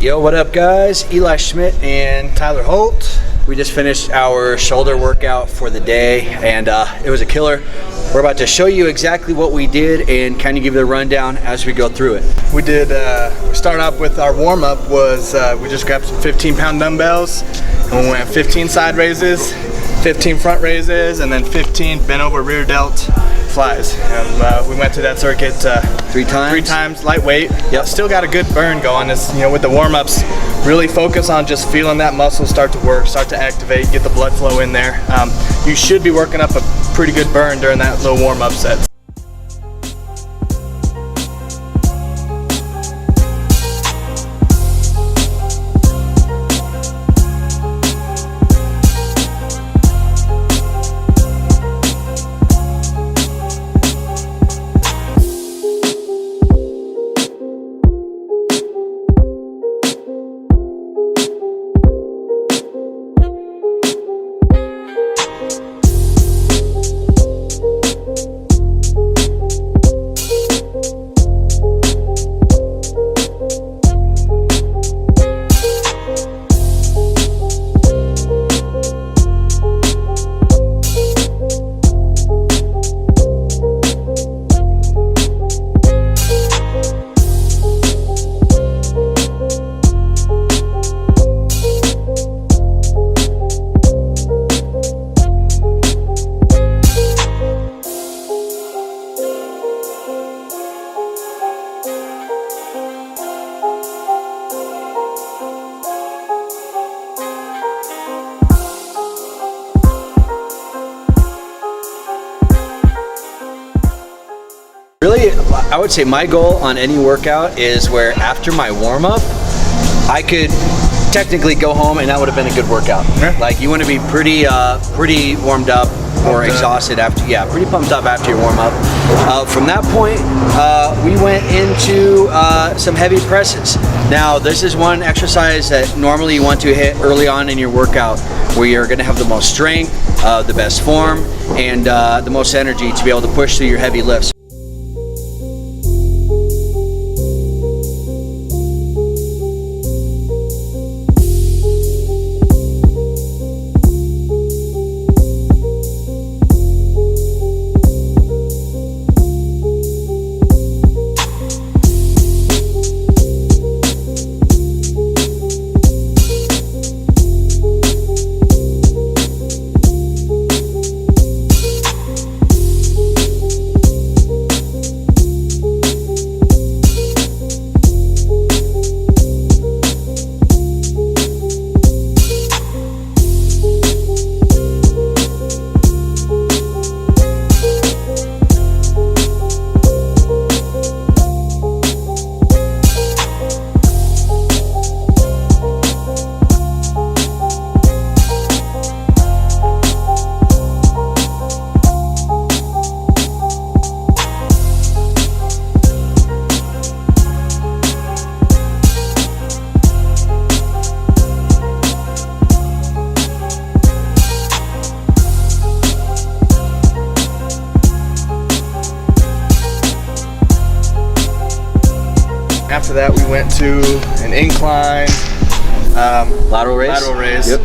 Yo, what up guys? Eli Schmidt and Tyler Holt. We just finished our shoulder workout for the day and it was a killer. We're about to show you exactly what we did and kind of give you the rundown as we go through it. We did start up with our warm-up was we just grabbed some 15-pound dumbbells and we went 15 side raises, 15 front raises, and then 15 bent over rear delt flies. And we went to that circuit three times, lightweight. Yep. Still got a good burn going. It's, you know, with the warm-ups, really focus on just feeling that muscle start to work, start to activate, get the blood flow in there. You should be working up a pretty good burn during that little warm-up set. Really, I would say my goal on any workout is where after my warm-up, I could technically go home and that would have been a good workout. Yeah. Like you want to be pretty warmed up or exhausted after, pretty pumped up after your warm-up. From that point, we went into some heavy presses. Now, this is one exercise that normally you want to hit early on in your workout where you're going to have the most strength, the best form, and the most energy to be able to push through your heavy lifts. After that, we went to an incline Lateral raise? Lateral raise. Yep.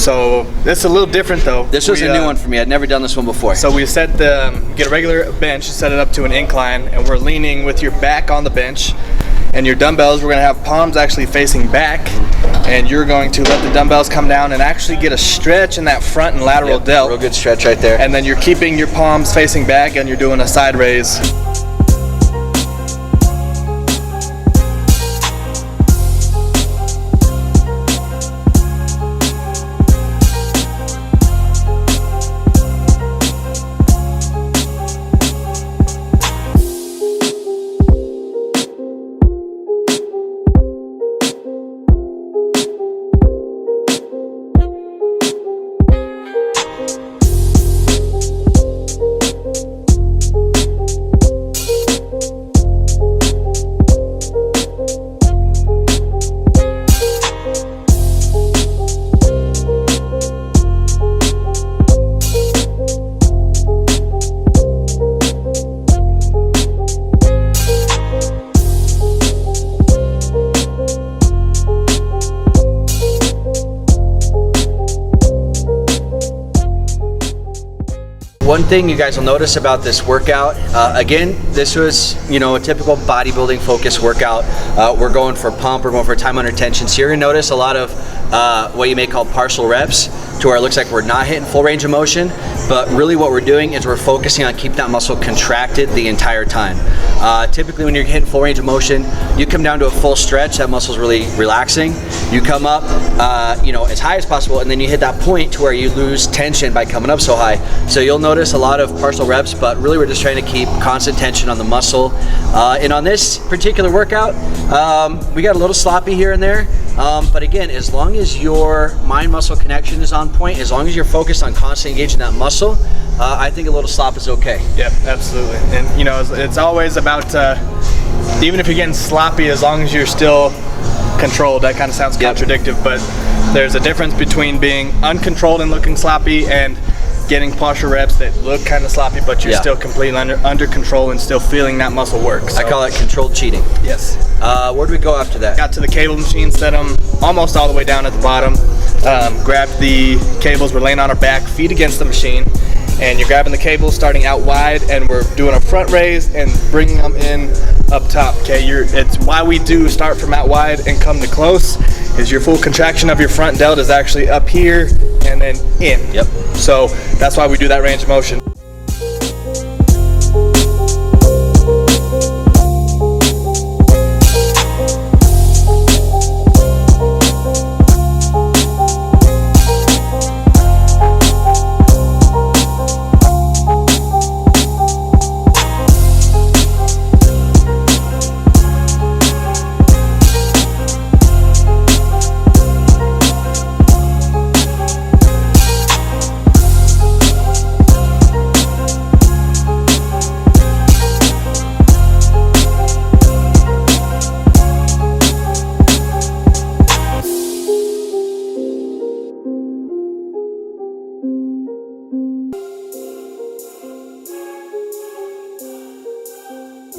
So this is a little different though. This was a new one for me. I'd never done this one before. So we get a regular bench, set it up to an incline, and we're leaning with your back on the bench. And your dumbbells, we're gonna have palms actually facing back, and you're going to let the dumbbells come down and actually get a stretch in that front and lateral delt. Real good stretch right there. And then you're keeping your palms facing back and you're doing a side raise. one thing you guys will notice about this workout, again, this was, you know, a typical bodybuilding focused workout. We're going for pump, we're going for time under tension. So you're gonna notice a lot of what you may call partial reps, to where it looks like we're not hitting full range of motion, but really what we're doing is we're focusing on keeping that muscle contracted the entire time. Typically when you're hitting full range of motion, you come down to a full stretch, that muscle's really relaxing. You come up, you know, as high as possible, and then you hit that point to where you lose tension by coming up so high. So you'll notice a lot of partial reps, but really we're just trying to keep constant tension on the muscle. And on this particular workout, we got a little sloppy here and there, but again, as long as your mind-muscle connection is on point, as long as you're focused on constantly engaging that muscle, I think a little slop is okay. Yep, absolutely. And you know, it's always about, even if you're getting sloppy, as long as you're still controlled. That kind of sounds contradictory, but there's a difference between being uncontrolled and looking sloppy and getting partial reps that look kind of sloppy, but you're still completely under control and still feeling that muscle work. So, I call it controlled cheating. Yes. Where do we go after that? Got to the cable machine, set them almost all the way down at the bottom. Grabbed the cables, we're laying on our back, feet against the machine, and you're grabbing the cables starting out wide, and we're doing a front raise and bringing them in up top. Okay, it's why we do start from out wide and come to close, is your full contraction of your front delt is actually up here and then in. Yep. So that's why we do that range of motion.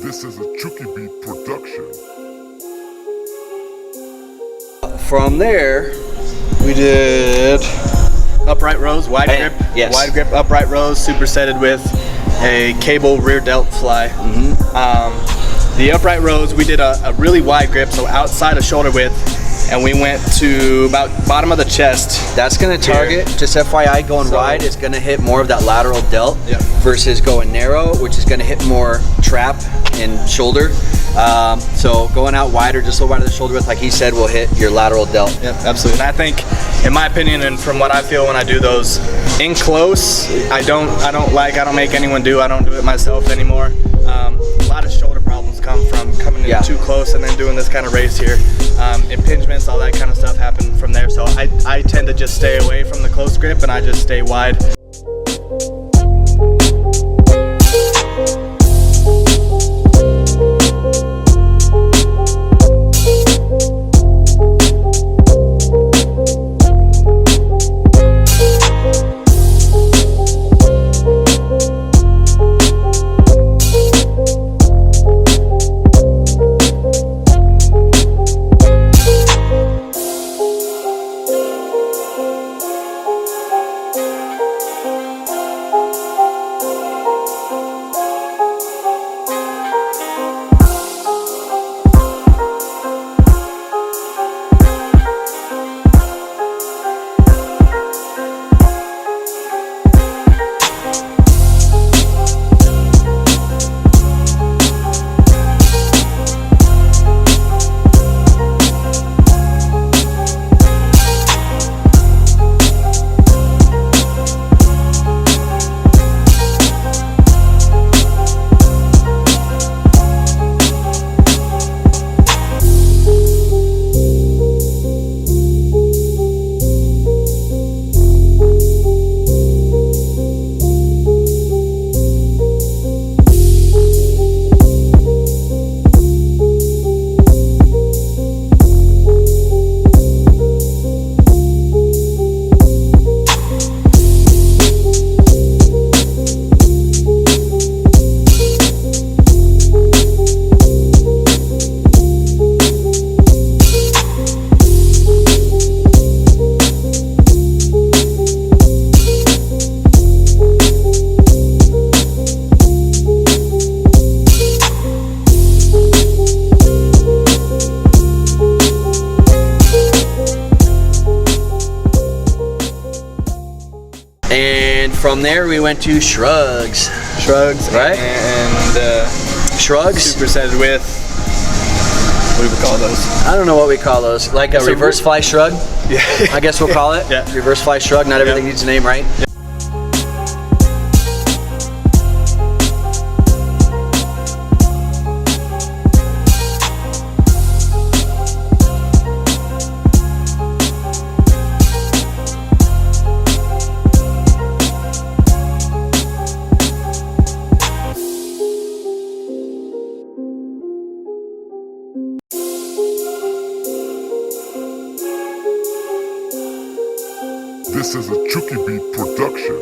This is a Chuki Beat production. From there, We did upright rows, wide grip, yes. wide grip upright rows, supersetted with a cable rear delt fly. The upright rows, we did a really wide grip, so outside of shoulder width, and we went to about bottom of the chest. that's going to target, just FYI, going wide is going to hit more of that lateral delt versus going narrow, which is going to hit more trap and shoulder. So going out wider, just a little wider than shoulder width, like he said, will hit your lateral delt. Yep, absolutely. And I think, in my opinion, and from what I feel when I do those in close, I don't make anyone do. I don't do it myself anymore. A lot of shoulder problems come from coming in too close and then doing this kind of raise here. Impingements, all that kind of stuff happen from there. So I tend to just stay away from the close grip and I just stay wide. from there we went to Shrugs. Shrugs, right? And Shrugs. supersetted with, what do we call those? I don't know what we call those. Like a reverse fly shrug? Yeah. I guess we'll call it. Yeah. Reverse fly shrug. Not everything needs a name, right? Yeah. This is a Chuki Beat production.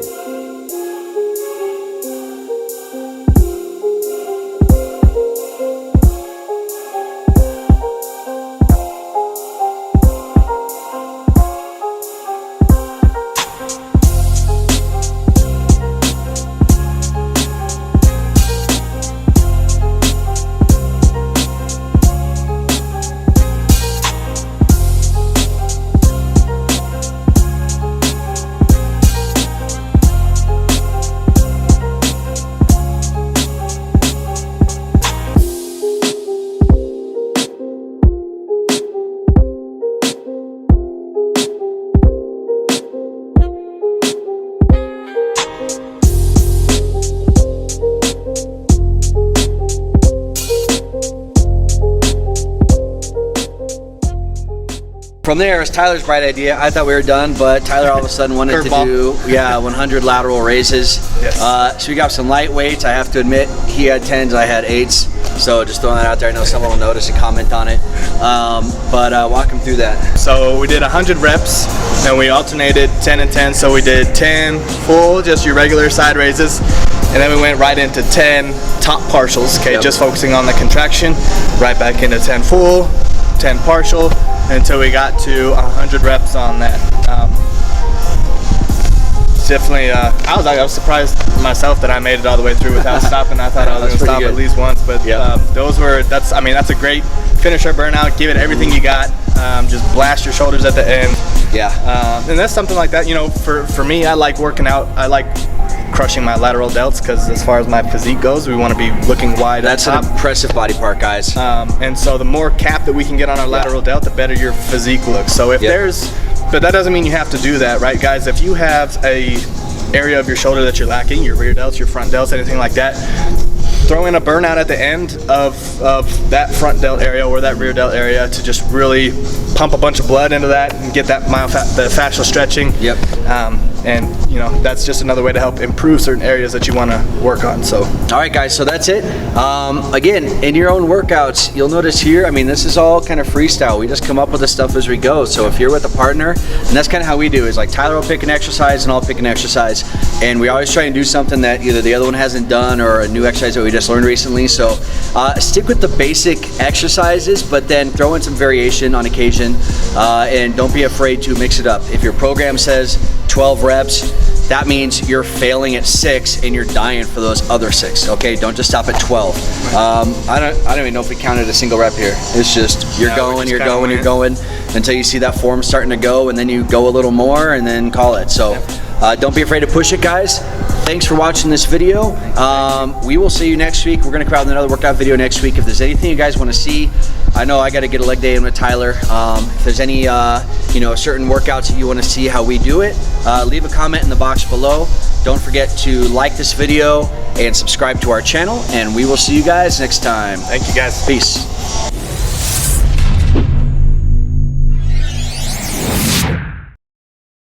From there, it was Tyler's bright idea. I thought we were done, but Tyler all of a sudden wanted to do 100 lateral raises. Yes. So we got some light weights. I have to admit, he had 10s, I had 8s. So just throwing that out there. I know someone will notice and comment on it. But walk him through that. So we did 100 reps, and we alternated 10 and 10. So we did 10 full, just your regular side raises, and then we went right into 10 top partials. Okay, just focusing on the contraction. Right back into 10 full, 10 partial, until we got to 100 reps on that. Definitely, I was surprised myself that I made it all the way through without stopping. I thought I was going to stop at least once, but that's a great finisher burnout. Give it everything you got. Just blast your shoulders at the end. Yeah. And that's something like that. You know, for me, I like working out. I like crushing my lateral delts, because as far as my physique goes, we want to be looking wide. That's an impressive body part, guys. And so the more cap that we can get on our lateral delt, the better your physique looks. So if but that doesn't mean you have to do that, right, guys? If you have a area of your shoulder that you're lacking, your rear delts, your front delts, anything like that, throw in a burnout at the end of that front delt area or that rear delt area to just really pump a bunch of blood into that and get that the fascial stretching. Yep. And you know, that's just another way to help improve certain areas that you want to work on. So all right, guys, so that's it. Again, in your own workouts, you'll notice here, I mean, this is all kind of freestyle. We just come up with the stuff as we go. So if you're with a partner, and that's kind of how we do, is like Tyler will pick an exercise and I'll pick an exercise, and we always try and do something that either the other one hasn't done or a new exercise that we just learned recently. So stick with the basic exercises, but then throw in some variation on occasion, and don't be afraid to mix it up. If your program says 12 reps, that means you're failing at 6 and you're dying for those other 6. Okay, don't just stop at 12. I don't even know if we counted a single rep here. It's just you're going until you see that form starting to go, and then you go a little more and then call it. So don't be afraid to push it, guys. Thanks for watching this video. We will see you next week. We're gonna come out with another workout video next week. If there's anything you guys want to see, I know I got to get a leg day in with Tyler. If there's any certain workouts that you want to see how we do it, leave a comment in the box below. Don't forget to like this video and subscribe to our channel, and we will see you guys next time. thank you, guys. Peace.